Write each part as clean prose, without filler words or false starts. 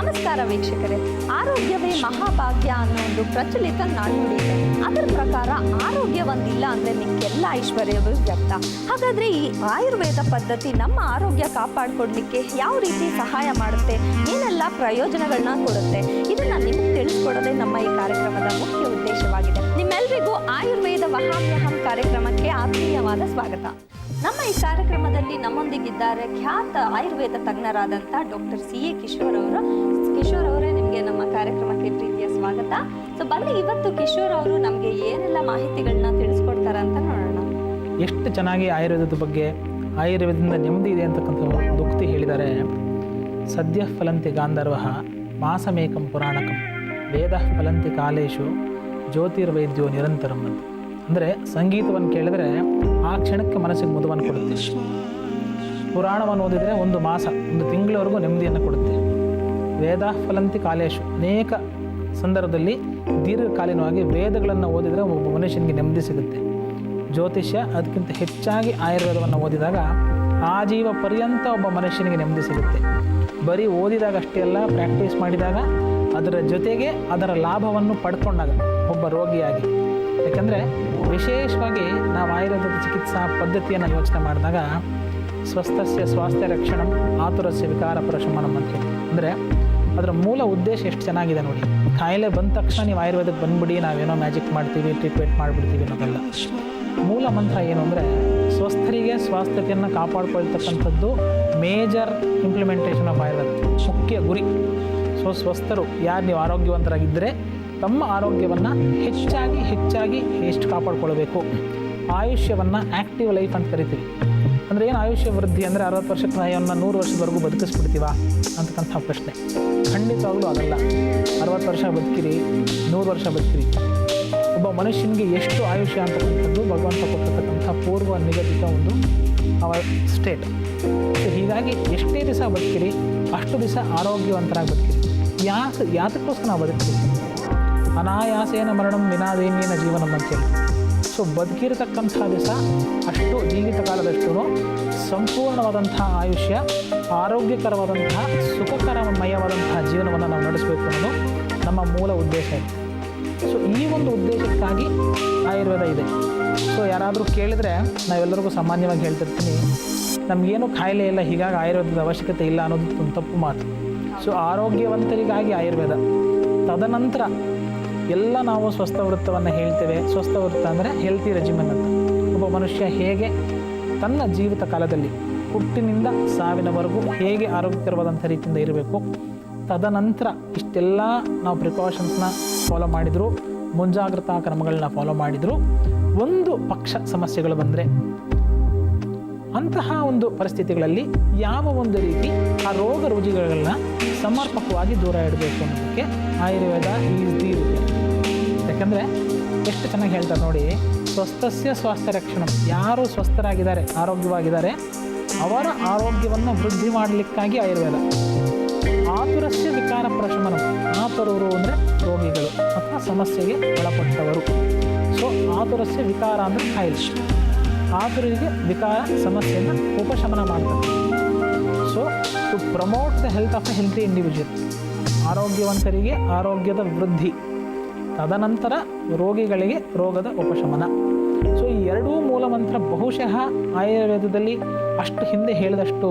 ನಮಸ್ಕಾರ ವೀಕ್ಷಕರೇ. ಆರೋಗ್ಯವೇ ಮಹಾಭಾಗ್ಯ ಅನ್ನೋ ಒಂದು ಪ್ರಚಲಿತ ನಾಣ್ಣುಡಿ ಇದೆ. ಅದರ ಪ್ರಕಾರ ಆರೋಗ್ಯ ಒಂದಿಲ್ಲ ಅಂದರೆ ನಿಕ್ಕೆಲ್ಲ ಐಶ್ವರ್ಯವೂ ವ್ಯಕ್ತ. ಹಾಗಾದರೆ ಈ ಆಯುರ್ವೇದ ಪದ್ಧತಿ ನಮ್ಮ ಆರೋಗ್ಯ ಕಾಪಾಡಿಕೊಡ್ಲಿಕ್ಕೆ ಯಾವ ರೀತಿ ಸಹಾಯ ಮಾಡುತ್ತೆ, ಏನೆಲ್ಲ ಪ್ರಯೋಜನಗಳನ್ನ ಕೊಡುತ್ತೆ, ಇದನ್ನು ನಿಮಗೆ ತಿಳಿಸ್ಕೊಡೋದೇ ನಮ್ಮ ಈ ಕಾರ್ಯಕ್ರಮದ ಮುಖ್ಯ ಉದ್ದೇಶವಾಗಿದೆ. ನಿಮ್ಮೆಲ್ಲರಿಗೂ ಆಯುರ್ವೇದ ವಹಾಮ್ಯಹಂ ಕಾರ್ಯಕ್ರಮಕ್ಕೆ ಆತ್ಮೀಯವಾದ ಸ್ವಾಗತ. ನಮ್ಮ ಈ ಕಾರ್ಯಕ್ರಮದಲ್ಲಿ ನಮ್ಮೊಂದಿಗಿದ್ದಾರೆ ಖ್ಯಾತ ಆಯುರ್ವೇದ ತಜ್ಞರಾದಂಥ ಡಾಕ್ಟರ್ CA ಕಿಶೋರ್ ಅವರು. ಕಿಶೋರ್ ಅವರೇ, ನಿಮಗೆ ನಮ್ಮ ಕಾರ್ಯಕ್ರಮಕ್ಕೆ ಪ್ರೀತಿಯ ಸ್ವಾಗತ. ಸೊ ಬನ್ನಿ, ಇವತ್ತು ಕಿಶೋರ್ ಅವರು ನಮಗೆ ಏನೆಲ್ಲ ಮಾಹಿತಿಗಳನ್ನ ತಿಳಿಸ್ಕೊಡ್ತಾರೆ ಅಂತ ನೋಡೋಣ. ಎಷ್ಟು ಚೆನ್ನಾಗಿ ಆಯುರ್ವೇದದ ಬಗ್ಗೆ, ಆಯುರ್ವೇದದಿಂದ ನೆಮ್ಮದಿ ಇದೆ ಅಂತಕ್ಕಂಥ ಒಂದು ಉಕ್ತಿ ಹೇಳಿದ್ದಾರೆ. ಸದ್ಯ ಫಲಂತಿ ಗಾಂಧರ್ವ ಮಾಸಮೇಕಂ ಪುರಾಣಕಂ ವೇದ ಫಲಂತಿ ಕಾಲೇಶು ಜ್ಯೋತಿರ್ವೈದ್ಯೋ ನಿರಂತರಂ ಅಂತ. ಅಂದರೆ ಸಂಗೀತವನ್ನು ಕೇಳಿದರೆ ಆ ಕ್ಷಣಕ್ಕೆ ಮನಸ್ಸಿಗೆ ಮುದವನ್ನು ಕೊಡುತ್ತೆ. ಪುರಾಣವನ್ನು ಓದಿದರೆ ಒಂದು ಮಾಸ, ಒಂದು ತಿಂಗಳವರೆಗೂ ನೆಮ್ಮದಿಯನ್ನು ಕೊಡುತ್ತೆ. ವೇದ ಫಲಂತಿ ಕಾಲೇಶು, ಅನೇಕ ಸಂದರ್ಭದಲ್ಲಿ ದೀರ್ಘಕಾಲೀನವಾಗಿ ವೇದಗಳನ್ನು ಓದಿದರೆ ಒಬ್ಬ ಮನುಷ್ಯನಿಗೆ ನೆಮ್ಮದಿ ಸಿಗುತ್ತೆ. ಜ್ಯೋತಿಷ್ಯ, ಅದಕ್ಕಿಂತ ಹೆಚ್ಚಾಗಿ ಆಯುರ್ವೇದವನ್ನು ಓದಿದಾಗ ಆಜೀವ ಪರ್ಯಂತ ಒಬ್ಬ ಮನುಷ್ಯನಿಗೆ ನೆಮ್ಮದಿ ಸಿಗುತ್ತೆ. ಬರೀ ಓದಿದಾಗ ಅಷ್ಟೇ ಅಲ್ಲ, ಪ್ರಾಕ್ಟೀಸ್ ಮಾಡಿದಾಗ, ಅದರ ಜೊತೆಗೆ ಅದರ ಲಾಭವನ್ನು ಪಡ್ಕೊಂಡಾಗ ಒಬ್ಬ ರೋಗಿಯಾಗಿ. ಯಾಕಂದರೆ ವಿಶೇಷವಾಗಿ ನಾವು ಆಯುರ್ವೇದದ ಚಿಕಿತ್ಸಾ ಪದ್ಧತಿಯನ್ನು ಯೋಚನೆ ಮಾಡಿದಾಗ ಸ್ವಸ್ಥಸ್ಯ ಸ್ವಾಸ್ಥ್ಯ ರಕ್ಷಣಂ ಆತುರಸ್ಯ ವಿಕಾರ ಪ್ರಶಮನಂ ಅಂತ ಹೇಳಿ. ಅಂದರೆ ಅದರ ಮೂಲ ಉದ್ದೇಶ ಎಷ್ಟು ಚೆನ್ನಾಗಿದೆ ನೋಡಿ. ಕಾಯಿಲೆ ಬಂದ ತಕ್ಷಣ ನೀವು ಆಯುರ್ವೇದಕ್ಕೆ ಬಂದುಬಿಡಿ, ನಾವೇನೋ ಮ್ಯಾಜಿಕ್ ಮಾಡ್ತೀವಿ, ಟ್ರೀಟ್ಮೆಂಟ್ ಮಾಡಿಬಿಡ್ತೀವಿ ಅನ್ನೋದಲ್ಲ. ಮೂಲ ಮಂತ್ರ ಏನು ಅಂದರೆ ಸ್ವಸ್ಥರಿಗೆ ಸ್ವಾಸ್ಥ್ಯತೆಯನ್ನು ಕಾಪಾಡಿಕೊಳ್ತಕ್ಕಂಥದ್ದು ಮೇಜರ್ ಇಂಪ್ಲಿಮೆಂಟೇಷನ್ ಆಫ್ ಆಯುರ್ವೇದ, ಮುಖ್ಯ ಗುರಿ. ಸ್ವಸ್ಥರು ಯಾರು ನೀವು ಆರೋಗ್ಯವಂತರಾಗಿದ್ದರೆ ತಮ್ಮ ಆರೋಗ್ಯವನ್ನು ಹೆಚ್ಚಾಗಿ ಎಷ್ಟು ಕಾಪಾಡ್ಕೊಳ್ಬೇಕು. ಆಯುಷ್ಯವನ್ನು ಆ್ಯಕ್ಟಿವ್ ಲೈಫ್ ಅಂತ ಕರಿತೀವಿ. ಅಂದರೆ ಏನು ಆಯುಷ್ಯ ವೃದ್ಧಿ ಅಂದರೆ 60 ವರ್ಷಕ್ಕೆ ನಾವನ್ನು 100 ವರ್ಷದವರೆಗೂ ಬದುಕಿಸ್ಬಿಡ್ತೀವ ಅಂತಕ್ಕಂಥ ಪ್ರಶ್ನೆ. ಖಂಡಿತವಾಗ್ಲೂ ಅದಲ್ಲ. 60 ವರ್ಷ ಬದುಕಿರಿ, 100 ವರ್ಷ ಬದುಕಿರಿ. ಒಬ್ಬ ಮನುಷ್ಯನಿಗೆ ಎಷ್ಟು ಆಯುಷ್ಯ ಅಂತಕ್ಕಂಥದ್ದು ಭಗವಂತ ಕೊಟ್ಟಿರ್ತಕ್ಕಂಥ ಪೂರ್ವ ನಿಗದಿತ ಒಂದು ಸ್ಟೇಟ್. ಸೊ ಹೀಗಾಗಿ ಎಷ್ಟೇ ದಿವಸ ಬದುಕಿರಿ ಅಷ್ಟು ದಿವಸ ಆರೋಗ್ಯವಂತರಾಗಿ ಬದುಕಿರಿ. ಯಾತಕ್ಕೋಸ್ಕರ ನಾವು ಬದುಕ್ತೀವಿ? ಅನಾಯಾಸೇನ ಮರಣಂ ವಿನಾದೇನೇನ ಜೀವನಂ ಅಂತೇಳಿ. ಸೊ ಬದುಕಿರತಕ್ಕಂಥ ದಿವಸ ಅಷ್ಟು ಜೀವಿತ ಕಾಲದಷ್ಟು ಸಂಪೂರ್ಣವಾದಂಥ ಆಯುಷ್ಯ, ಆರೋಗ್ಯಕರವಾದಂತಹ ಸುಖಕರಮಯವಾದಂತಹ ಜೀವನವನ್ನು ನಾವು ನಡೆಸಬೇಕು ಅನ್ನೋದು ನಮ್ಮ ಮೂಲ ಉದ್ದೇಶ ಇದೆ. ಸೊ ಈ ಒಂದು ಉದ್ದೇಶಕ್ಕಾಗಿ ಆಯುರ್ವೇದ ಇದೆ. ಸೊ ಯಾರಾದರೂ ಕೇಳಿದರೆ ನಾವೆಲ್ಲರಿಗೂ ಸಾಮಾನ್ಯವಾಗಿ ಹೇಳ್ತಿರ್ತೀನಿ, ನಮಗೇನು ಕಾಯಿಲೆ ಇಲ್ಲ, ಹೀಗಾಗಿ ಆಯುರ್ವೇದದ ಅವಶ್ಯಕತೆ ಇಲ್ಲ ಅನ್ನೋದು ಒಂದು ತಪ್ಪು ಮಾತು. ಸೊ ಆರೋಗ್ಯವಂತರಿಗಾಗಿ ಆಯುರ್ವೇದ, ತದನಂತರ ಎಲ್ಲ ನಾವು ಸ್ವಸ್ಥ ವೃತ್ತವನ್ನು ಹೇಳ್ತೇವೆ. ಸ್ವಸ್ಥ ವೃತ್ತ ಅಂದರೆ ಹೆಲ್ತಿ ರೆಜಿಮೆನ್ ಅಂತ. ಒಬ್ಬ ಮನುಷ್ಯ ಹೇಗೆ ತನ್ನ ಜೀವಿತ ಕಾಲದಲ್ಲಿ ಹುಟ್ಟಿನಿಂದ ಸಾವಿನವರೆಗೂ ಹೇಗೆ ಆರೋಗ್ಯಕರವಾದಂಥ ರೀತಿಯಿಂದ ಇರಬೇಕು, ತದನಂತರ ಇಷ್ಟೆಲ್ಲ ನಾವು ಪ್ರಿಕಾಷನ್ಸ್ನ ಫಾಲೋ ಮಾಡಿದರೂ, ಮುಂಜಾಗ್ರತಾ ಕ್ರಮಗಳನ್ನ ಫಾಲೋ ಮಾಡಿದರೂ, ಒಂದು ಪಕ್ಷ ಸಮಸ್ಯೆಗಳು ಬಂದರೆ ಅಂತಹ ಒಂದು ಪರಿಸ್ಥಿತಿಗಳಲ್ಲಿ ಯಾವ ಒಂದು ರೀತಿ ಆ ರೋಗ ರುಜಿನಗಳನ್ನ ಸಮರ್ಪಕವಾಗಿ ದೂರ ಇಡಬೇಕು ಅನ್ನೋದಕ್ಕೆ ಆಯುರ್ವೇದ ಈಸ್ ದಿ ರೂಟ್. ಯಾಕಂದರೆ ಎಷ್ಟು ಚೆನ್ನಾಗಿ ಹೇಳ್ತಾರೆ ನೋಡಿ, ಸ್ವಸ್ಥಸ್ಯ ಸ್ವಾಸ್ಥ್ಯ ರಕ್ಷಣಂ. ಯಾರು ಸ್ವಸ್ಥರಾಗಿದ್ದಾರೆ, ಆರೋಗ್ಯವಾಗಿದ್ದಾರೆ, ಅವರ ಆರೋಗ್ಯವನ್ನು ವೃದ್ಧಿ ಮಾಡಲಿಕ್ಕಾಗಿ ಆಯುರ್ವೇದ. ಆತುರಸ್ಯ ವಿಕಾರ ಪ್ರಶಮನಂ. ಆತುರರು ಅಂದರೆ ರೋಗಿಗಳು ಅಥವಾ ಸಮಸ್ಯೆಗೆ ಒಳಪಟ್ಟವರು. ಸೊ ಆತುರಸ್ಯ ವಿಕಾರ ಅಂದರೆ ಕಾಯಿಲೆ. ಆತುರಿಗೆ ವಿಕಾರ ಸಮಸ್ಯೆಯನ್ನು ಉಪಶಮನ ಮಾಡ್ತಾರೆ. So to promote the health of a healthy individual. ಆರೋಗ್ಯವಂತರಿಗೆ ಆರೋಗ್ಯದ ವೃದ್ಧಿ, ತದನಂತರ ರೋಗಿಗಳಿಗೆ ರೋಗದ ಉಪಶಮನ. ಸೊ ಈ ಎರಡೂ ಮೂಲಮಂತ್ರ ಬಹುಶಃ ಆಯುರ್ವೇದದಲ್ಲಿ ಅಷ್ಟು ಹಿಂದೆ ಹೇಳಿದಷ್ಟು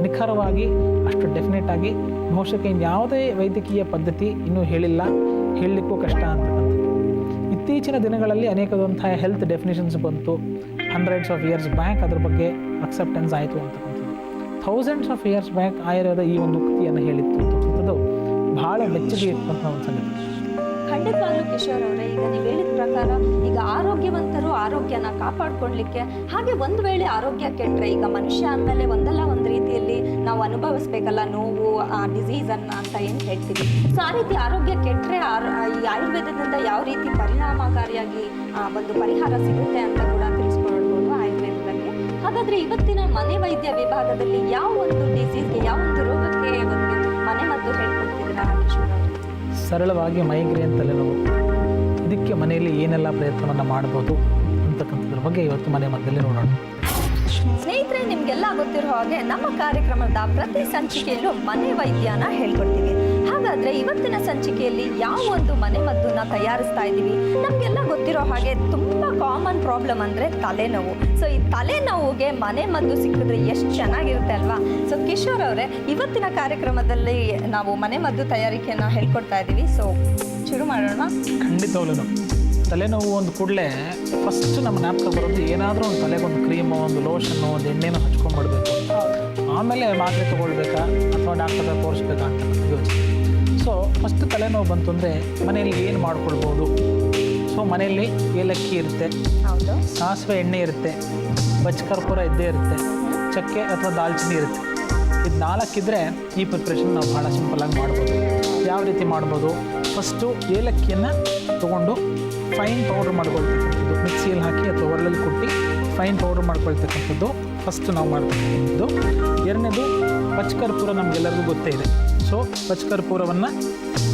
ನಿಖರವಾಗಿ, ಅಷ್ಟು ಡೆಫಿನೆಟಾಗಿ ಬಹುಶಃ ಇನ್ಯಾವುದೇ ವೈದ್ಯಕೀಯ ಪದ್ಧತಿ ಇನ್ನೂ ಹೇಳಿಲ್ಲ, ಹೇಳಲಿಕ್ಕೂ ಕಷ್ಟ ಅಂತಕ್ಕಂಥದ್ದು. ಇತ್ತೀಚಿನ ದಿನಗಳಲ್ಲಿ ಅನೇಕದಂತಹ ಹೆಲ್ತ್ ಡೆಫಿನೇಷನ್ಸ್ ಬಂತು. 100s of years ಬ್ಯಾಕ್ ಅದ್ರ ಬಗ್ಗೆ ಅಕ್ಸೆಪ್ಟೆನ್ಸ್ ಆಯಿತು ಅಂತಕ್ಕಂಥದ್ದು. 1000s of years back Ayurveda ಈ ಒಂದು ಉಕ್ತಿಯನ್ನು ಹೇಳಿತ್ತು ಅಂತಕ್ಕಂಥದ್ದು ಭಾಳ ಮೆಚ್ಚುಗೆ ಇರ್ತಕ್ಕಂಥ ಒಂದು ಸಂಗತಿ. ಖಂಡಿತವಾಗ್ಲೂ ಕಿಶೋರ್ ಅವರೇ, ಈಗ ನೀವು ಹೇಳಿದ ಪ್ರಕಾರ ಈಗ ಆರೋಗ್ಯವಂತರು ಆರೋಗ್ಯನ ಕಾಪಾಡ್ಕೊಳ್ಲಿಕ್ಕೆ, ಹಾಗೆ ಒಂದು ವೇಳೆ ಆರೋಗ್ಯ ಕೆಟ್ಟರೆ, ಈಗ ಮನುಷ್ಯ ಅಂದಮೇಲೆ ಒಂದಲ್ಲ ಒಂದು ರೀತಿಯಲ್ಲಿ ನಾವು ಅನುಭವಿಸ್ಬೇಕಲ್ಲ ನೋವು, ಡಿಸೀಸನ್ನು ಅಂತ ಏನು ಹೇಳ್ತೀವಿ. ಸೊ ಆ ರೀತಿ ಆರೋಗ್ಯ ಕೆಟ್ಟರೆ ಈ ಆಯುರ್ವೇದದಿಂದ ಯಾವ ರೀತಿ ಪರಿಣಾಮಕಾರಿಯಾಗಿ ಒಂದು ಪರಿಹಾರ ಸಿಗುತ್ತೆ ಅಂತ ಕೂಡ ತಿಳಿಸ್ಕೊಳ್ಬೋದು ಆಯುರ್ವೇದದಲ್ಲಿ. ಹಾಗಾದರೆ ಇವತ್ತಿನ ಮನೆ ವೈದ್ಯ ವಿಭಾಗದಲ್ಲಿ ಯಾವ ಒಂದು ಡಿಸೀಸ್ಗೆ, ಯಾವ ಒಂದು ರೋಗಕ್ಕೆ ಒಂದು ಮನೆ ಮದ್ದು ಹೇಳ್ಕೊಡ್ತಿದ್ದೀರಾ ಕಿಶೋರ್ ಅವರು? ಸರಳವಾಗಿ ಮೈಗ್ರೇನ್ ತಲೆನೋವು, ಇದಕ್ಕೆ ಮನೆಯಲ್ಲಿ ಏನೆಲ್ಲ ಪ್ರಯತ್ನವನ್ನು ಮಾಡ್ಬೋದು ಅಂತಕ್ಕಂಥದ್ರ ಬಗ್ಗೆ ಇವತ್ತು ಮನೆ ಮದ್ದಲ್ಲೇ ನೋಡೋಣ. ಸ್ನೇಹಿತರೆ, ನಿಮಗೆಲ್ಲ ಗೊತ್ತಿರೋ ಹಾಗೆ ನಮ್ಮ ಕಾರ್ಯಕ್ರಮದ ಪ್ರತಿ ಸಂಚಿಕೆಯಲ್ಲೂ ಮನೆ ವೈದ್ಯನ ಹೇಳ್ಕೊಡ್ತೀವಿ. ಹಾಗೆ ಹಾಗಾದ್ರೆ ಇವತ್ತಿನ ಸಂಚಿಕೆಯಲ್ಲಿ ಯಾವ ಒಂದು ಮನೆಮದ್ದನ್ನ ತಯಾರಿಸ್ತಾ ಇದ್ದೀವಿ? ನಮಗೆಲ್ಲ ಗೊತ್ತಿರೋ ಹಾಗೆ ತುಂಬ ಕಾಮನ್ ಪ್ರಾಬ್ಲಮ್ ಅಂದರೆ ತಲೆನೋವು. ಸೊ ಈ ತಲೆನೋವಿಗೆ ಮನೆಮದ್ದು ಸಿಕ್ಕಿದ್ರೆ ಎಷ್ಟು ಚೆನ್ನಾಗಿರುತ್ತೆ ಅಲ್ವಾ? ಸೊ ಕಿಶೋರ್ ಅವರೇ, ಇವತ್ತಿನ ಕಾರ್ಯಕ್ರಮದಲ್ಲಿ ನಾವು ಮನೆಮದ್ದು ತಯಾರಿಕೆಯನ್ನು ಹೇಳ್ಕೊಡ್ತಾ ಇದ್ದೀವಿ. ಸೊ ಶುರು ಮಾಡೋಣ. ಖಂಡಿತವಾಗ್ಲೂ ತಲೆನೋವು ಒಂದು ಕೂಡಲೇ ಫಸ್ಟ್ ನಮ್ಮ ಜ್ಞಾಪಕ ಬರೋದು ಏನಾದರೂ ಒಂದು ತಲೆಗೊಂದು ಕ್ರೀಮು, ಒಂದು ಲೋಷನ್ನು, ಒಂದು ಎಣ್ಣೆನ ಹಚ್ಕೊಂಡ್ಬಿಡ್ಬೇಕು, ಆಮೇಲೆ ಮಾತ್ರೆ ತೊಗೊಳ್ಬೇಕಾ ಅಥವಾ ಡಾಕ್ಟರ್ಗೆ ತೋರಿಸ್ಬೇಕಾ ಅಂತ ಯೋಚನೆ. ಸೊ ಫಸ್ಟ್ ತಲೆನೋವು ಬಂತು ಅಂದರೆ ಮನೆಯಲ್ಲಿ ಏನು ಮಾಡ್ಕೊಳ್ಬೋದು? ಸೊ ಮನೆಯಲ್ಲಿ ಏಲಕ್ಕಿ ಇರುತ್ತೆ, ಹೌದು, ಸಾಸಿವೆ ಎಣ್ಣೆ ಇರುತ್ತೆ, ಪಚ್ಚಕರ್ಪೂರ ಇದ್ದೇ ಇರುತ್ತೆ, ಚಕ್ಕೆ ಅಥವಾ ದಾಲ್ಚಿನ್ನಿ ಇರುತ್ತೆ. ಇದು 4 ಇದ್ದರೆ ಈ ಪ್ರಿಪ್ರೇಷನ್ ನಾವು ಭಾಳ ಸಿಂಪಲ್ಲಾಗಿ ಮಾಡ್ಬೋದು. ಯಾವ ರೀತಿ ಮಾಡ್ಬೋದು? ಫಸ್ಟು ಏಲಕ್ಕಿಯನ್ನು ತೊಗೊಂಡು ಫೈನ್ ಪೌಡ್ರ್ ಮಾಡ್ಕೊಳ್ತಕ್ಕಂಥದ್ದು, ಮಿಕ್ಸಿಯಲ್ಲಿ ಹಾಕಿ ಅಥವಾ ಒರಳಲ್ಲಿ ಕುಟ್ಟಿ ಫೈನ್ ಪೌಡ್ರ್ ಮಾಡ್ಕೊಳ್ತಕ್ಕಂಥದ್ದು ಫಸ್ಟ್ ನಾವು ಮಾಡ್ತಕ್ಕಂಥದ್ದು. ಎರಡನೇದು ಪಚ್ಚಕರ್ಪೂರ, ನಮಗೆಲ್ಲರಿಗೂ ಗೊತ್ತೇ ಇದೆ. ಸೊ ಪಚ್ಚಕರ್ಪೂರವನ್ನು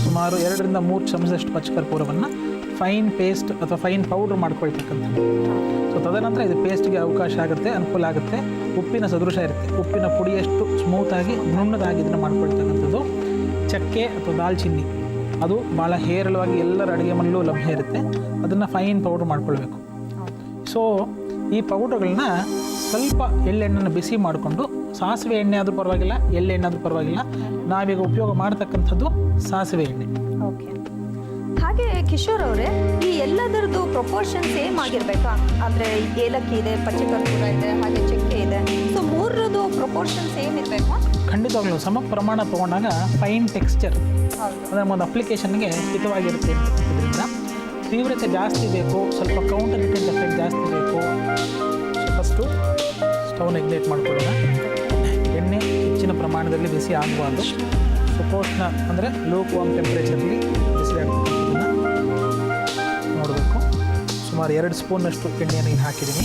ಸುಮಾರು 2 ರಿಂದ 3 ಚಮಚದಷ್ಟು ಪಚ್ಚಕರ್ಪೂರವನ್ನು ಫೈನ್ ಪೇಸ್ಟ್ ಅಥವಾ ಫೈನ್ ಪೌಡ್ರ್ ಮಾಡ್ಕೊಳ್ತಕ್ಕಂಥದ್ದು. ಸೊ ತದನಂತರ ಇದು ಪೇಸ್ಟ್ಗೆ ಅವಕಾಶ ಆಗುತ್ತೆ, ಅನುಕೂಲ ಆಗುತ್ತೆ. ಉಪ್ಪಿನ ಸದೃಶ ಇರುತ್ತೆ, ಉಪ್ಪಿನ ಪುಡಿಯಷ್ಟು ಸ್ಮೂತಾಗಿ ನುಣ್ಣದಾಗಿ ಇದನ್ನು ಮಾಡ್ಕೊಳ್ತಕ್ಕಂಥದ್ದು. ಚಕ್ಕೆ ಅಥವಾ ದಾಲ್ಚಿನ್ನಿ ಅದು ಭಾಳ ಹೇರಳವಾಗಿ ಎಲ್ಲರ ಅಡುಗೆ ಮನೆಯಲ್ಲೂ ಲಭ್ಯ ಇರುತ್ತೆ, ಅದನ್ನು ಫೈನ್ ಪೌಡ್ರ್ ಮಾಡ್ಕೊಳ್ಬೇಕು. ಸೊ ಈ ಪೌಡ್ರ್ಗಳನ್ನ ಸ್ವಲ್ಪ ಎಳ್ಳೆಣ್ಣೆನ ಬಿಸಿ ಮಾಡಿಕೊಂಡು, ಸಾಸಿವೆ ಎಣ್ಣೆ ಆದರೂ ಪರವಾಗಿಲ್ಲ, ಎಳ್ಳೆಣ್ಣೆ ಆದರೂ ಪರವಾಗಿಲ್ಲ, ನಾವೀಗ ಉಪಯೋಗ ಮಾಡ್ತಕ್ಕಂಥದ್ದು ಸಾಸಿವೆ ಎಣ್ಣೆ. ಓಕೆ. ಹಾಗೆ ಕಿಶೋರ್ ಅವರೇ, ಈ ಎಲ್ಲದರದ್ದು ಪ್ರಪೋರ್ಷನ್ ಸೇಮ್ ಆಗಿರಬೇಕಾ? ಅಂದರೆ ಏಲಕ್ಕಿ ಇದೆ, ಪಚ್ಚಕರ್ಪೂರ ಇದೆ, ಹಾಗೆ ಚಕ್ಕೆ ಇದೆ. ಸೊ ಮೂರರದ್ದು ಪ್ರಪೋರ್ಷನ್ ಸೇಮ್ ಇರಬೇಕಾ? ಖಂಡಿತವಾಗ್ಲೂ ಸಮ ಪ್ರಮಾಣ ತೊಗೊಂಡಾಗ ಫೈನ್ ಟೆಕ್ಸ್ಚರ್ ಅಂದರೆ ಒಂದು ಅಪ್ಲಿಕೇಶನ್ಗೆ ಹಿತವಾಗಿರುತ್ತೆ. ಇದರಿಂದ ತೀವ್ರತೆ ಜಾಸ್ತಿ ಬೇಕು, ಸ್ವಲ್ಪ ಕೌಂಟರ್ ಇಟೆಂಟ್ ಎಫೆಕ್ಟ್ ಜಾಸ್ತಿ ಬೇಕು. ಸೊ ಫಸ್ಟು ಸ್ಟವ್ನ ಇಗ್ನೈಟ್ ಮಾಡ್ಕೊಳ್ಳೋಣ. ಎಣ್ಣೆ ಹೆಚ್ಚಿನ ಪ್ರಮಾಣದಲ್ಲಿ ಬಿಸಿ ಆಗಬಾರ್ದು. ಸುಪೋಷ್ಣ ಅಂದರೆ ಲೋ ವಾರ್ಮ್ ಟೆಂಪ್ರೇಚರ್ಲಿ ಬಿಸಿ ಆಗ್ತಕ್ಕಂಥದ್ದನ್ನು ನೋಡಬೇಕು. ಸುಮಾರು 2 ಸ್ಪೂನ್ನಷ್ಟು ಎಣ್ಣೆಯನ್ನು ಇಲ್ಲಿ ಹಾಕಿದ್ದೀನಿ.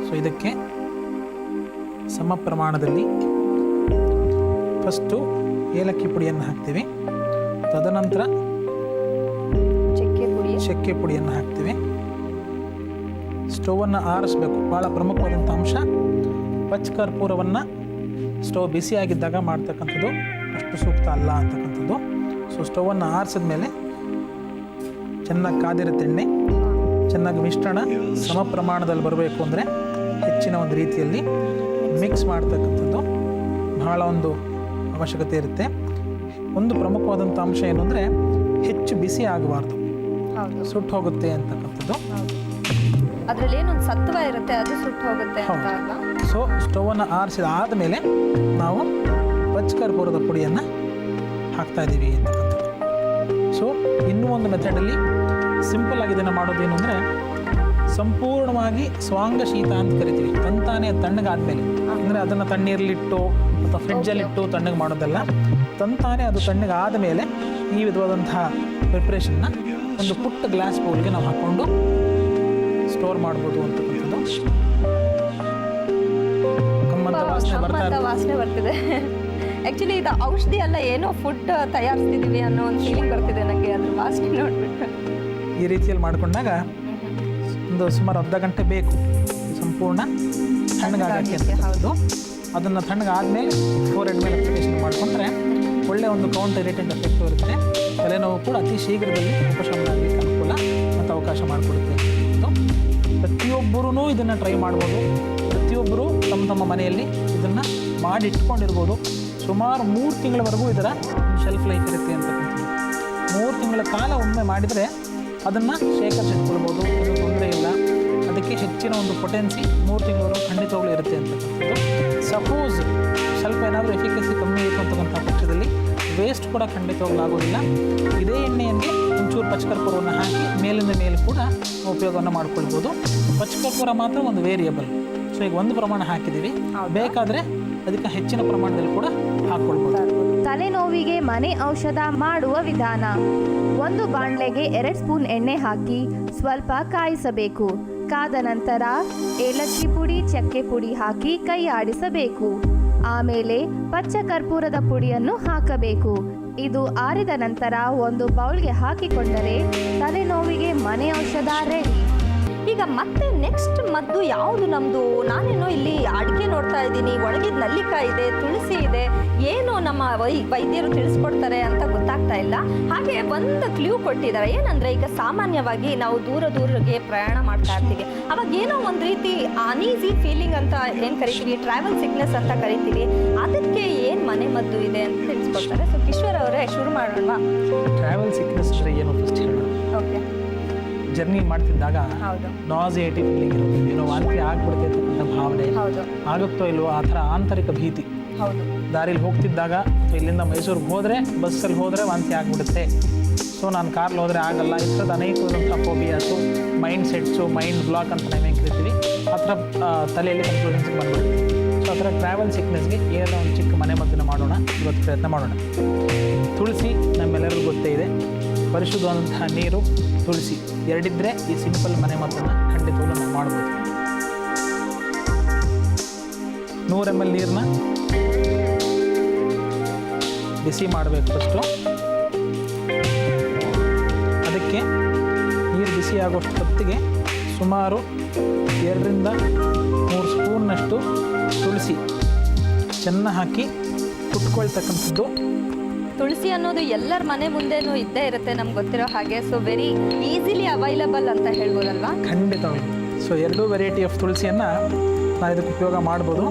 ಸೊ ಇದಕ್ಕೆ ಸಮ ಪ್ರಮಾಣದಲ್ಲಿ ಫಸ್ಟು ಏಲಕ್ಕಿ ಪುಡಿಯನ್ನು ಹಾಕ್ತೀವಿ, ತದನಂತರ ಚಕ್ಕೆ ಪುಡಿಯನ್ನು ಹಾಕ್ತೀವಿ. ಸ್ಟವನ್ನು ಆರಿಸ್ಬೇಕು, ಭಾಳ ಪ್ರಮುಖವಾದಂಥ ಅಂಶ. ಪಚ್ಚಕರ್ಪೂರವನ್ನು ಸ್ಟವ್ ಬಿಸಿಯಾಗಿದ್ದಾಗ ಮಾಡ್ತಕ್ಕಂಥದ್ದು ಅಷ್ಟು ಸೂಕ್ತ ಅಲ್ಲ ಅಂತಕ್ಕಂಥದ್ದು. ಸೊ ಸ್ಟವನ್ನು ಆರಿಸಿದ ಮೇಲೆ ಚೆನ್ನಾಗಿ ಕಾದಿರುತ್ತೆ ಎಣ್ಣೆ, ಚೆನ್ನಾಗಿ ಮಿಶ್ರಣ ಸಮ ಪ್ರಮಾಣದಲ್ಲಿ ಬರಬೇಕು ಅಂದರೆ ಹೆಚ್ಚಿನ ಒಂದು ರೀತಿಯಲ್ಲಿ ಮಿಕ್ಸ್ ಮಾಡ್ತಕ್ಕಂಥದ್ದು ಬಹಳ ಒಂದು ಅವಶ್ಯಕತೆ ಇರುತ್ತೆ. ಒಂದು ಪ್ರಮುಖವಾದಂಥ ಅಂಶ ಏನು ಅಂದರೆ ಹೆಚ್ಚು ಬಿಸಿ ಆಗಬಾರ್ದು, ಸುಟ್ಟು ಹೋಗುತ್ತೆ ಅಂತಕ್ಕಂಥದ್ದು. ಅದರಲ್ಲಿ ಏನೊಂದು ಸತ್ವ ಇರುತ್ತೆ, ಅದು ಸುಟ್ಟು ಹೋಗುತ್ತೆ ಅಂತ ಅಲ್ವಾ? ಸೊ ಸ್ಟವನ್ನು ಆರಿಸಿದ ಆದಮೇಲೆ ನಾವು ಪಚ್ಚಕರ್ಪೂರದ ಪುಡಿಯನ್ನು ಹಾಕ್ತಾ ಇದ್ದೀವಿ ಅಂತಕ್ಕಂಥದ್ದು. ಸೊ ಇನ್ನೂ ಒಂದು ಮೆಥಡಲ್ಲಿ ಸಿಂಪಲ್ ಆಗಿ ಇದನ್ನು ಮಾಡೋದೇನು ಅಂದರೆ ಸಂಪೂರ್ಣವಾಗಿ ಸ್ವಾಂಗ ಶೀತ ಅಂತ ಕರಿತೀವಿ. ತಂತಾನೆ ತಣ್ಣಗಾದ್ಮೇಲೆ, ಅಂದರೆ ಅದನ್ನು ತಣ್ಣೀರಲ್ಲಿಟ್ಟು ಅಥವಾ ಫ್ರಿಡ್ಜಲ್ಲಿಟ್ಟು ತಣ್ಣಗೆ ಮಾಡೋದಲ್ಲ, ತಂತಾನೆ ಅದು ತಣ್ಣಗೆ ಆದಮೇಲೆ ಈ ವಿಧವಾದಂತಹ ಪ್ರಿಪ್ರೇಷನ್ನ ಒಂದು ಪುಟ್ಟ ಗ್ಲಾಸ್ ಬೌಲ್ಗೆ ನಾವು ಹಾಕ್ಕೊಂಡು ಸ್ಟೋರ್ ಮಾಡ್ಬೋದು ಅಂತಕ್ಕಂಥದ್ದು. ಕಮ್ಮಂತ ವಾಸನೆ ಬರ್ತಿದೆ. ಆ್ಯಕ್ಚುಲಿ ಇದು ಔಷಧಿ ಅಲ್ಲ, ಏನೋ ಫುಡ್ ತಯಾರಿಸ್ತಿದ್ದೀವಿ ಅನ್ನೋ ಒಂದು ಫೀಲಿಂಗ್ ಬರ್ತಿದೆ ನನಗೆ ಅದ್ರ ವಾಸನೆ ನೋಡ್ಬಿಟ್ಟು. ಈ ರೀತಿಯಲ್ಲಿ ಮಾಡಿಕೊಂಡಾಗ ಒಂದು ಸುಮಾರು ಅರ್ಧ ಗಂಟೆ ಬೇಕು ಸಂಪೂರ್ಣ ತಣ್ಣಗಾಗಕ್ಕೆ ಅಂತ. ಹೌದು, ಅದನ್ನು ತಣ್ಣಗಾದ್ಮೇಲೆ ಫೋರೆಡ್ ಮೇಲೆ ಅಪ್ಲಿಕೇಶನ್ ಮಾಡಿಕೊಂಡ್ರೆ ಒಳ್ಳೆಯ ಒಂದು ಕೌಂಟರ್ ಇರಿಟೆಂಟ್ ಎಫೆಕ್ಟ್ ಇರುತ್ತೆ. ತಲೆನೋವು ಕೂಡ ಅತಿ ಶೀಘ್ರದಲ್ಲಿ ಉಪಶಮನ ಆಗಲಿಕ್ಕೆ ಅನುಕೂಲ ಮತ್ತು ಅವಕಾಶ ಮಾಡಿಕೊಡುತ್ತೆ. ಪ್ರತಿಯೊಬ್ಬರೂ ಇದನ್ನು ಟ್ರೈ ಮಾಡ್ಬೋದು. ಪ್ರತಿಯೊಬ್ಬರು ತಮ್ಮ ಮನೆಯಲ್ಲಿ ಇದನ್ನು ಮಾಡಿಟ್ಕೊಂಡಿರ್ಬೋದು. ಸುಮಾರು 3 ತಿಂಗಳವರೆಗೂ ಇದರ ಶೆಲ್ಫ್ ಲೈಫ್ ಇರುತ್ತೆ ಅಂತಕ್ಕಂಥದ್ದು. 3 ತಿಂಗಳ ಕಾಲ ಒಮ್ಮೆ ಮಾಡಿದರೆ ಅದನ್ನು ಶೇಖರಿಸಿಟ್ಕೊಳ್ಬೋದು, ಏನು ತೊಂದರೆ ಇಲ್ಲ. ಅದಕ್ಕೆ ಹೆಚ್ಚಿನ ಒಂದು ಪೊಟೆನ್ಸಿ 3 ತಿಂಗಳವರೆಗೂ ಖಂಡಿತವಾಗ್ಲೂ ಇರುತ್ತೆ ಅಂತಕ್ಕಂಥದ್ದು. ಸಪೋಸ್ ಸ್ವಲ್ಪ ಏನಾದರೂ ಎಫಿಕಸಿ ಕಮ್ಮಿ ಇತ್ತು ಅಂತಕ್ಕಂಥ ಪಕ್ಷದಲ್ಲಿ ವೇಸ್ಟ್ ಕೂಡ ಖಂಡಿತವಾಗ್ಲೂ ಆಗೋದಿಲ್ಲ. ಇದೇ ಎಣ್ಣೆಯಲ್ಲಿ ಒಂಚೂರು ಪಚ್ಚಕರ್ಪೂರವನ್ನು ಹಾಕಿ ಮೇಲಿಂದ ಮೇಲೆ ಕೂಡ ಉಪಯೋಗವನ್ನು ಮಾಡ್ಕೊಳ್ಬೋದು. ಪಚ್ಚಕರ್ಪೂರ ಮಾತ್ರ ಒಂದು ವೇರಿಯಬಲ್. ಸೊ ಈಗ ಒಂದು ಪ್ರಮಾಣ ಹಾಕಿದ್ದೀವಿ, ಬೇಕಾದರೆ ಅದಕ್ಕೆ ಹೆಚ್ಚಿನ ಪ್ರಮಾಣದಲ್ಲಿ ಕೂಡ ಹಾಕ್ಕೊಳ್ಬೋದು. ತಲೆನೋವಿಗೆ ಮನೆ ಔಷಧ ಮಾಡುವ ವಿಧಾನ: ಒಂದು ಬಾಣಲೆಗೆ 2 ಸ್ಪೂನ್ ಎಣ್ಣೆ ಹಾಕಿ ಸ್ವಲ್ಪ ಕಾಯಿಸಬೇಕು. ಕಾದ ನಂತರ ಏಲಕ್ಕಿ ಪುಡಿ, ಚಕ್ಕೆ ಪುಡಿ ಹಾಕಿ ಕೈ ಆಡಿಸಬೇಕು. ಆಮೇಲೆ ಪಚ್ಚಕರ್ಪೂರದ ಪುಡಿಯನ್ನು ಹಾಕಬೇಕು. ಇದು ಆರಿದ ನಂತರ ಒಂದು ಬೌಲ್ಗೆ ಹಾಕಿಕೊಂಡರೆ ತಲೆನೋವಿಗೆ ಮನೆ ಔಷಧ ರೆಡಿ. ಈಗ ಮತ್ತೆ ನೆಕ್ಸ್ಟ್ ಮದ್ದು ಯಾವುದು ನಮ್ಮದು? ನಾನೇನೋ ಇಲ್ಲಿ ಅಡಿಕೆ ನೋಡ್ತಾ ಇದ್ದೀನಿ, ಒಣಗಿದ ನಲ್ಲಿಕಾಯಿ ಇದೆ, ತುಳಸಿ ಇದೆ, ಏನು ನಮ್ಮ ವೈದ್ಯರು ತಿಳಿಸ್ಕೊಡ್ತಾರೆ ಅಂತ ಗೊತ್ತಾಗ್ತಾ ಇಲ್ಲ. ಹಾಗೆ ಒಂದು ಕ್ಲೂ ಕೊಟ್ಟಿದ್ದಾರೆ, ಏನಂದರೆ ಈಗ ಸಾಮಾನ್ಯವಾಗಿ ನಾವು ದೂರಗೆ ಪ್ರಯಾಣ ಮಾಡ್ತಾ ಇರ್ತೀವಿ, ಅವಾಗ ಏನೋ ಒಂದು ರೀತಿ ಅನೀಸಿ ಫೀಲಿಂಗ್ ಅಂತ ಏನು ಕರಿತೀವಿ, ಟ್ರಾವೆಲ್ ಸಿಕ್ನೆಸ್ ಅಂತ ಕರಿತೀವಿ, ಅದಕ್ಕೆ ಏನು ಮನೆ ಮದ್ದು ಇದೆ ಅಂತ ತಿಳಿಸ್ಕೊಡ್ತಾರೆ. ಸೊ ಕಿಶೋರ್ ಅವರೇ ಶುರು ಮಾಡೋಣ. ಟ್ರಾವೆಲ್ ಸಿಕ್ನೆಸ್ ಅಂದರೆ ಏನು ಫಸ್ಟ್ ಹೇಳೋಣ. ಓಕೆ. ಜರ್ನಿ ಮಾಡ್ತಿದ್ದಾಗ ಹೌದು ನಾಸಿಯೇಟಿವ್ ಫೀಲಿಂಗ್ ಇರುತ್ತೆ, ಏನೋ ವಾಂತಿ ಆಗ್ಬಿಡುತ್ತೆ ಅಂತಕ್ಕಂಥ ಭಾವನೆ ಹೌದು ಆಗುತ್ತೋ ಇಲ್ವೋ ಆ ಥರ ಆಂತರಿಕ ಭೀತಿ. ಹೌದು. ದಾರಿಲಿ ಹೋಗ್ತಿದ್ದಾಗ ಇಲ್ಲಿಂದ ಮೈಸೂರಿಗೆ ಹೋದರೆ ಬಸ್ಸಲ್ಲಿ ಹೋದರೆ ವಾಂತಿ ಆಗಿಬಿಡುತ್ತೆ, ಸೊ ನಾನು ಕಾರ್ಲಿ ಹೋದರೆ ಆಗಲ್ಲ, ಈ ಥರದ್ದು ಅನೇಕವಾದಂಥ ಫೋಬಿಯಾಸು, ಮೈಂಡ್ ಸೆಟ್ಸು, ಮೈಂಡ್ ಬ್ಲಾಕ್ ಅಂತ ನಾವೇನು ಕರಿತೀವಿ, ಆ ಥರ ತಲೆಯಲ್ಲಿ ಕನ್ಫ್ಯೂಷನ್ಸ್ಗೆ ಬಂದ್ಬಿಡುತ್ತೆ. ಸೊ ಆ ಥರ ಟ್ರಾವೆಲ್ ಸಿಕ್ನೆಸ್ಗೆ ಏನೋ ಒಂದು ಚಿಕ್ಕ ಮನೆ ಮದ್ದನ್ನು ಮಾಡೋಣ, ಇವತ್ತು ಪ್ರಯತ್ನ ಮಾಡೋಣ. ತುಳಸಿ ನಮ್ಮೆಲ್ಲರಿಗೂ ಗೊತ್ತೇ ಇದೆ, ಪರಿಶುದ್ಧವಾದಂತಹ ನೀರು, ತುಳಸಿ ಎರಡಿದ್ದರೆ ಈ ಸಿಂಪಲ್ ಮನೆ ಮದ್ದನ್ನು ಖಂಡಿತವಾಗ್ಲೂ ನಾವು ಮಾಡ್ಬೋದು. 100 ml ನೀರನ್ನ ಬಿಸಿ ಮಾಡಬೇಕು ಫಸ್ಟು. ಅದಕ್ಕೆ ನೀರು ಬಿಸಿ ಆಗೋಷ್ಟು ಹೊತ್ತಿಗೆ ಸುಮಾರು 2 ರಿಂದ 3 ಸ್ಪೂನ್ನಷ್ಟು ತುಳಸಿ ಚೆನ್ನಾಗಿ ಹಾಕಿ ಕುಟ್ಕೊಳ್ತಕ್ಕಂಥದ್ದು. ತುಳಸಿ ಅನ್ನೋದು ಎಲ್ಲರ ಮನೆ ಮುಂದೆನೂ ಇದ್ದೇ ಇರುತ್ತೆ ನಮ್ಗೆ ಗೊತ್ತಿರೋ ಹಾಗೆ. ಸೊ ವೆರಿ ಈಸಿಲಿ ಅವೈಲಬಲ್ ಅಂತ ಹೇಳ್ಬೋದಲ್ವಾ? ಖಂಡಿತವಾಗಿ. ಸೊ 2 ವೆರೈಟಿ ಆಫ್ ತುಳಸಿಯನ್ನು ನಾವು ಇದಕ್ಕೆ ಉಪಯೋಗ ಮಾಡ್ಬೋದು.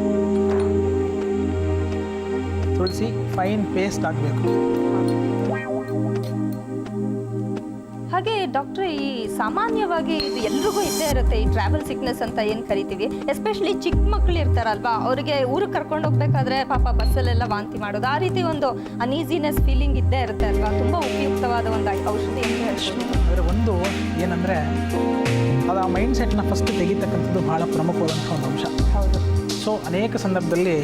ತುಳಸಿ ಫೈನ್ ಪೇಸ್ಟ್ ಆಗಬೇಕು. ಹಾಗೆ ಡಾಕ್ಟ್ರೆ, ಈ ಸಾಮಾನ್ಯವಾಗಿ ಇದು ಎಲ್ರಿಗೂ ಇದ್ದೇ ಇರುತ್ತೆ, ಈ ಟ್ರಾವೆಲ್ ಸಿಕ್ನೆಸ್ ಅಂತ ಏನು ಕರಿತೀವಿ. ಎಸ್ಪೆಷಲಿ ಚಿಕ್ಕ ಮಕ್ಕಳು ಇರ್ತಾರಲ್ವಾ, ಅವರಿಗೆ ಊರಿಗೆ ಕರ್ಕೊಂಡು ಹೋಗ್ಬೇಕಾದ್ರೆ ಪಾಪ ಬಸ್ಸಲ್ಲೆಲ್ಲ ವಾಂತಿ ಮಾಡೋದು, ಆ ರೀತಿ ಒಂದು ಅನ್ಈಸಿನೆಸ್ ಫೀಲಿಂಗ್ ಇದ್ದೇ ಇರುತ್ತೆ ಅಲ್ವಾ? ತುಂಬ ಉಪಯುಕ್ತವಾದ ಒಂದು ಔಷಧಿ ಅಂತ ಹೇಳ್ಬೋದು. ಅದರ ಒಂದು ಏನಂದರೆ ಅದು ಆ ಮೈಂಡ್ ಸೆಟ್ನ ಫಸ್ಟ್ ತೆಗಿತಕ್ಕಂಥದ್ದು ಭಾಳ ಪ್ರಮುಖವಾದಂಥ ಒಂದು ಅಂಶ. ಹೌದು. ಸೊ ಅನೇಕ ಸಂದರ್ಭದಲ್ಲಿ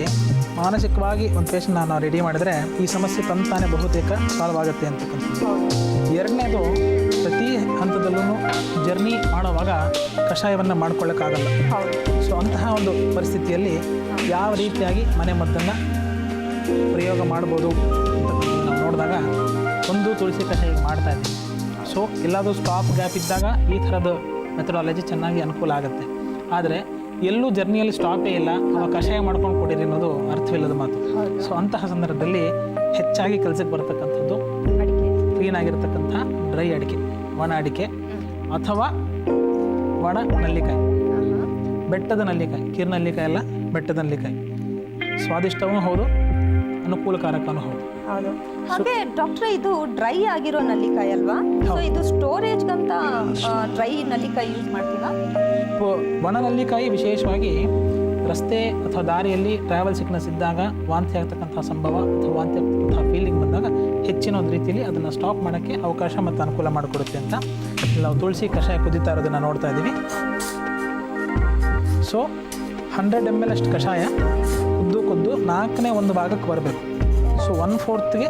ಮಾನಸಿಕವಾಗಿ ಒಂದು ಪೇಷಂಟ್ನ ನಾವು ರೆಡಿ ಮಾಡಿದರೆ ಈ ಸಮಸ್ಯೆ ತಂತಾನೆ ಬಹುತೇಕ ಸಾಲ್ವ್ ಆಗುತ್ತೆ ಅಂತಕ್ಕಂಥದ್ದು. ಎರಡನೇದು, ಪ್ರತಿ ಹಂತದಲ್ಲೂ ಜರ್ನಿ ಮಾಡುವಾಗ ಕಷಾಯವನ್ನು ಮಾಡ್ಕೊಳ್ಳೋಕ್ಕಾಗಲ್ಲ. ಸೊ ಅಂತಹ ಒಂದು ಪರಿಸ್ಥಿತಿಯಲ್ಲಿ ಯಾವ ರೀತಿಯಾಗಿ ಮನೆ ಮದ್ದನ್ನು ಪ್ರಯೋಗ ಮಾಡ್ಬೋದು ಅಂತಕ್ಕಂಥದ್ದು ನಾವು ನೋಡಿದಾಗ ಒಂದು ತುಳಸಿ ಕಷಾಯ ಮಾಡ್ತಾ ಇದ್ದೀವಿ. ಸೊ ಎಲ್ಲಾದರೂ ಸ್ಟಾಪ್ ಗ್ಯಾಪ್ ಇದ್ದಾಗ ಈ ಥರದ ಮೆಥಡಾಲಜಿ ಚೆನ್ನಾಗಿ ಅನುಕೂಲ ಆಗುತ್ತೆ. ಆದರೆ ಎಲ್ಲೂ ಜರ್ನಿಯಲ್ಲಿ ಸ್ಟಾಪೇ ಇಲ್ಲ, ಅವಾಗ ಕಷಾಯ ಮಾಡ್ಕೊಂಡು ಕೊಡಿರಿ ಅನ್ನೋದು ಅರ್ಥವಿಲ್ಲದ ಮಾತು. ಸೊ ಅಂತಹ ಸಂದರ್ಭದಲ್ಲಿ ಹೆಚ್ಚಾಗಿ ಕೆಲಸಕ್ಕೆ ಬರತಕ್ಕಂಥದ್ದು ಕ್ಲೀನಾಗಿರ್ತಕ್ಕಂಥ ಡ್ರೈ ಅಡಿಕೆ, ಒಣ ಅಡಿಕೆ ಅಥವಾ ಒಣ ನಲ್ಲಿಕಾಯಿ, ಬೆಟ್ಟದ ನಲ್ಲಿಕಾಯಿ, ಕಿರ್ನಲ್ಲಿಕಾಯಿ ಅಲ್ಲ, ಬೆಟ್ಟದ ನಲ್ಲಿಕಾಯಿ. ಸ್ವಾದಿಷ್ಟವೂ ಹೌದು, ಅನುಕೂಲಕಾರಕನೂ ಹೌದು. ಹೌದು. ಹಾಗೆ ಡಾಕ್ಟ್ರೆ, ಇದು ಡ್ರೈ ಆಗಿರೋ ನಲ್ಲಿಕಾಯಿ ಅಲ್ವಾ? ಸೊ ಇದು ಸ್ಟೋರೇಜ್ಗಂತ ಡ್ರೈ ನಲ್ಲಿಕಾಯಿ ಯೂಸ್ ಮಾಡ್ತೀರಾ? ಒಣ ನಲ್ಲಿಕಾಯಿ ವಿಶೇಷವಾಗಿ ರಸ್ತೆ ಅಥವಾ ದಾರಿಯಲ್ಲಿ ಟ್ರಾವೆಲ್ ಸಿಕ್ನೆಸ್ ಇದ್ದಾಗ ವಾಂತಿ ಆಗ್ತಕ್ಕಂಥ ಸಂಭವ ಅಥವಾ ವಾಂತಿ ಆಗ್ತಕ್ಕಂಥ ಫೀಲಿಂಗ್ ಬಂದಾಗ ಹೆಚ್ಚಿನ ಒಂದು ರೀತಿಯಲ್ಲಿ ಅದನ್ನು ಸ್ಟಾಪ್ ಮಾಡೋಕ್ಕೆ ಅವಕಾಶ ಮತ್ತು ಅನುಕೂಲ ಮಾಡಿಕೊಡುತ್ತೆ ಅಂತ ನಾವು ತುಳಸಿ ಕಷಾಯ ಕುದೀತಾ ಇರೋದನ್ನು ನೋಡ್ತಾ ಇದ್ದೀವಿ. ಸೊ 100 ml ಅಷ್ಟು ಕಷಾಯ ಕುದ್ದು 4ನೇ ಒಂದು ಭಾಗಕ್ಕೆ ಬರಬೇಕು. ಸೊ 1/4ಗೆ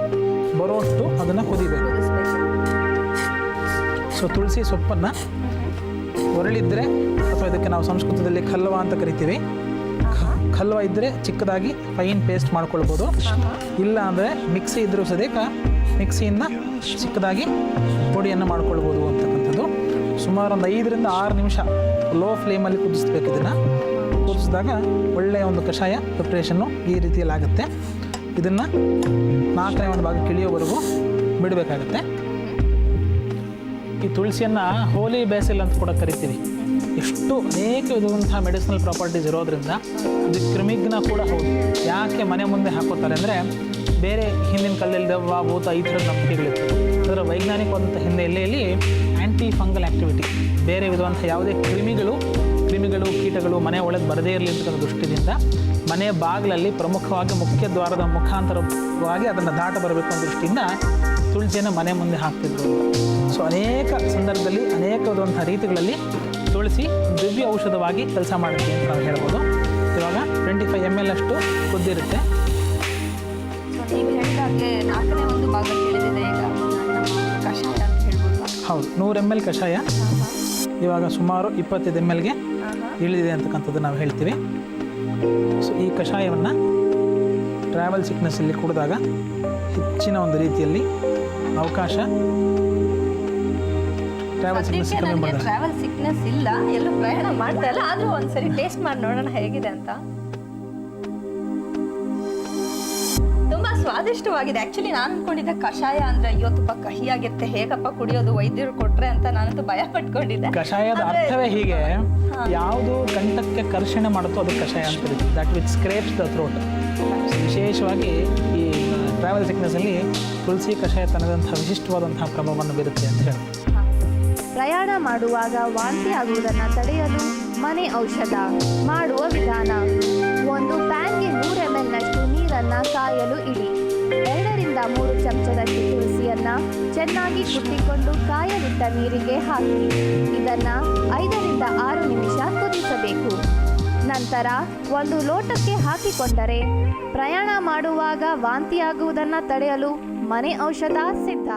ಬರೋಷ್ಟು ಅದನ್ನು ಕುದಿಬೇಕು. ಸೊ ತುಳಸಿ ಸೊಪ್ಪನ್ನು ಒರಳಿದ್ರೆ ಅಥವಾ ಇದಕ್ಕೆ ನಾವು ಸಂಸ್ಕೃತದಲ್ಲಿ ಖಲ್ವ ಅಂತ ಕರಿತೀವಿ. ಖಲ್ವ ಇದ್ದರೆ ಚಿಕ್ಕದಾಗಿ ಫೈನ್ ಪೇಸ್ಟ್ ಮಾಡ್ಕೊಳ್ಬೋದು, ಇಲ್ಲ ಅಂದರೆ ಮಿಕ್ಸಿ ಇದ್ದರೂ ಸದೇಕ ಮಿಕ್ಸಿಯಿಂದ ಚಿಕ್ಕದಾಗಿ ಪುಡಿಯನ್ನು ಮಾಡ್ಕೊಳ್ಬೋದು ಅಂತಕ್ಕಂಥದ್ದು. ಸುಮಾರು ಒಂದು 5 ರಿಂದ 6 ನಿಮಿಷ ಲೋ ಫ್ಲೇಮಲ್ಲಿ ಕುದಿಸ್ಬೇಕು. ಇದನ್ನು ಕುದಿಸಿದಾಗ ಒಳ್ಳೆಯ ಒಂದು ಕಷಾಯ ಪ್ರಿಪ್ರೇಷನ್ನು ಈ ರೀತಿಯಲ್ಲಿ ಆಗುತ್ತೆ. ಇದನ್ನು 4ನೇ ಒಂದು ಭಾಗ ಕಿಳಿಯೋವರೆಗೂ ಬಿಡಬೇಕಾಗತ್ತೆ. ಈ ತುಳಸಿಯನ್ನು ಹೋಲಿ ಬೇಸಿಲ್ ಅಂತ ಕೂಡ ಕರಿತೀವಿ. ಎಷ್ಟು ಅನೇಕ ವಿಧವಾದಂತಹ ಮೆಡಿಸಿನಲ್ ಪ್ರಾಪರ್ಟೀಸ್ ಇರೋದ್ರಿಂದ ಇದು ಕ್ರಿಮಿಗ್ನ ಕೂಡ ಹೌದು. ಯಾಕೆ ಮನೆ ಮುಂದೆ ಹಾಕೋತಾರೆ ಅಂದರೆ ಬೇರೆ ಹಿಂದಿನ ಕಾಲದಲ್ಲಿ ದೆವ್ವ, ಭೂತ ಈ ಥರದ ನಂಬಿಕೆಗಳಿತ್ತು. ಅದರ ವೈಜ್ಞಾನಿಕವಾದಂಥ ಹಿನ್ನೆಲೆಯಲ್ಲಿ ಆ್ಯಂಟಿ ಫಂಗಲ್ ಆ್ಯಕ್ಟಿವಿಟಿ, ಬೇರೆ ವಿಧವಾದಂಥ ಯಾವುದೇ ಕ್ರಿಮಿಗಳು, ಕೀಟಗಳು ಮನೆ ಒಳಗೆ ಬರದೇ ಇರಲಿ ಅಂತಕ್ಕಂಥ ದೃಷ್ಟಿಯಿಂದ ಮನೆ ಬಾಗಿಲಲ್ಲಿ ಪ್ರಮುಖವಾಗಿ ಮುಖ್ಯ ದ್ವಾರದ ಮುಖಾಂತರವಾಗಿ ಅದನ್ನು ದಾಟ ಬರಬೇಕು ಅನ್ನೋ ದೃಷ್ಟಿಯಿಂದ ತುಳಸಿಯನ್ನು ಮನೆ ಮುಂದೆ ಹಾಕ್ತಿದ್ರು. ಸೊ ಅನೇಕ ಸಂದರ್ಭದಲ್ಲಿ ಅನೇಕ ವಿಧವಾದಂಥ ರೀತಿಗಳಲ್ಲಿ ತುಳಸಿ ದಿವ್ಯ ಔಷಧವಾಗಿ ಕೆಲಸ ಮಾಡುತ್ತೆ ಅಂತ ನಾವು ಹೇಳ್ಬೋದು. ಇವಾಗ 25 ml ಅಷ್ಟು ಕುದ್ದಿರುತ್ತೆ. ನೀವು ಹೇಳಿದಾಗೆ 4ನೇ ಒಂದು ಭಾಗ ಕೇಳಿದೆ ಈಗ ಕಷಾಯ ಅಂತ ಹೇಳ್ಬೋದು. ಹೌದು, 100 ml ಕಷಾಯ ಇವಾಗ ಸುಮಾರು 25 mlಗೆ ಇಳಿದಿದೆ ಅಂತಕ್ಕಂಥದ್ದು ನಾವು ಹೇಳ್ತೀವಿ. ಸೊ ಈ ಕಷಾಯವನ್ನು ಟ್ರಾವೆಲ್ ಸಿಕ್ನೆಸ್ಸಲ್ಲಿ ಕುಡಿದಾಗ ಹೆಚ್ಚಿನ ಒಂದು ರೀತಿಯಲ್ಲಿ ಅವಕಾಶ ಟ್ರಾವೆಲ್ ಸಿಕ್ನೆಸ್ ಸದ್ಯಕ್ಕೆ ಕಮ್ಮಿ ನನಗೆ ಮಾಡಿದ್ರೆ. ಟ್ರಾವೆಲ್ ಸಿಕ್ನೆಸ್ ಇಲ್ಲ, ಎಲ್ಲೂ ಪ್ರಯಾಣ ಮಾಡ್ತಾ ಇಲ್ಲ. ಆದ್ರೂ ಒಂದ್ಸರಿ ಟೇಸ್ಟ್ ಮಾಡಿ ನೋಡೋಣ ಹೇಗಿದೆ ಅಂತ. ತುಂಬಾ ಸ್ವಾದಿಷ್ಟವಾಗಿದೆ. ಆಕ್ಚುಲಿ ನಾನು ಅನ್ಕೊಂಡಿದ್ದೆ ಕಷಾಯ ಅಂದ್ರೆ ಅಯ್ಯೋ ತುಂಬಾ ಕಹಿಯಾಗಿರುತ್ತೆ, ಹೇಗಪ್ಪ ಕುಡಿಯೋದು, ವೈದ್ಯರು ಕೊಟ್ರೆ ಅಂತ ನಾನಂತೂ ಭಯ ಪಟ್ಕೊಂಡಿದ್ದೆ. ಕಷಾಯದ ಆದ್ರೆ- ಅರ್ಥವೇ ಹೀಗೆ, ಯಾವುದು ಕಂಠಕ್ಕೆ ಕರ್ಷಣೆ ಮಾಡುತ್ತೋ ಅದು ಕಷಾಯ ಅಂತ ಕರೀತೀವಿ. That which scrapes the throat. ವಿಶೇಷವಾಗಿ ಈ ಟ್ರಾವೆಲ್ ಸಿಕ್ನೆಸ್ಸಲ್ಲಿ ತುಳಸಿ ಕಷಾಯ ತನ್ನದಂತಹ ವಿಶಿಷ್ಟವಾದಂತಹ ಪ್ರಭಾವವನ್ನು ಬೀರುತ್ತೆ ಅಂತ ಹೇಳಿ. ಪ್ರಯಾಣ ಮಾಡುವಾಗ ವಾಂತಿ ಆಗುವುದನ್ನು ತಡೆಯಲು ಮನೆ ಔಷಧ ಮಾಡುವ ವಿಧಾನ. ಒಂದು ಪ್ಯಾನ್ಗೆ 100 ml ನಷ್ಟು ನೀರನ್ನು ಕಾಯಲು ಇಡಿ. 2 ರಿಂದ 3 ಚಮಚದಷ್ಟು ತುಳಸಿಯನ್ನು ಚೆನ್ನಾಗಿ ಕುಟ್ಟಿಕೊಂಡು ಕಾಯಲಿಟ್ಟ ನೀರಿಗೆ ಹಾಕಿ ಇದನ್ನು 5 ರಿಂದ 6 ನಿಮಿಷ ಕುದಿಸಬೇಕು. ನಂತರ ಒಂದು ಲೋಟಕ್ಕೆ ಹಾಕಿಕೊಂಡರೆ ಪ್ರಯಾಣ ಮಾಡುವಾಗ ವಾಂತಿಯಾಗುವುದನ್ನು ತಡೆಯಲು ಮನೆ ಔಷಧ ಸಿದ್ಧ.